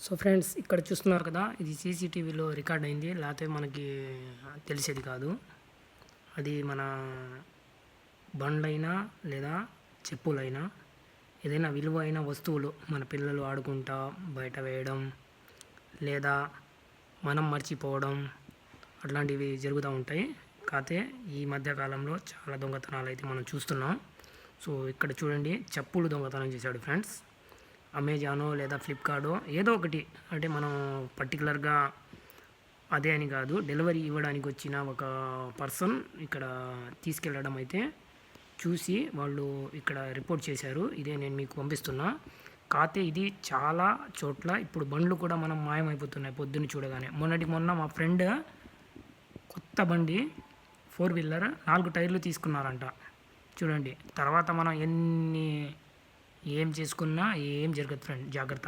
So friends ఇక్కడ చూస్తున్నారు కదా, ఇది సీసీటీవీలో రికార్డ్ అయింది, లేకపోతే మనకి తెలిసేది కాదు. అది మన బండ్లైనా లేదా చెప్పులైనా ఏదైనా విలువైన వస్తువులు మన పిల్లలు ఆడుకుంటా బయట వేయడం లేదా మనం మర్చిపోవడం అట్లాంటివి జరుగుతూ ఉంటాయి. కాకపోతే ఈ మధ్యకాలంలో చాలా దొంగతనాలు అయితే మనం చూస్తున్నాం. సో ఇక్కడ చూడండి, చెప్పులు దొంగతనం చేశాడు ఫ్రెండ్స్. అమెజానో లేదా ఫ్లిప్కార్టో ఏదో ఒకటి, అంటే మనం పర్టికులర్గా అదే అని కాదు, డెలివరీ ఇవ్వడానికి వచ్చిన ఒక పర్సన్ ఇక్కడ తీసుకెళ్ళడం అయితే చూసి వాళ్ళు ఇక్కడ రిపోర్ట్ చేశారు. ఇదే నేను మీకు పంపిస్తున్నా. కాకపోతే ఇది చాలా చోట్ల ఇప్పుడు బండ్లు కూడా మనం మాయమైపోతున్నాయి పొద్దున్న చూడగానే. మొన్న మా ఫ్రెండ్ కొత్త బండి 4 వీలర్ 4 టైర్లు తీసుకున్నారంట. చూడండి, తర్వాత మనం ఏం చేసుకున్నా ఏం జరగదు ఫ్రెండ్, జాగ్రత్త.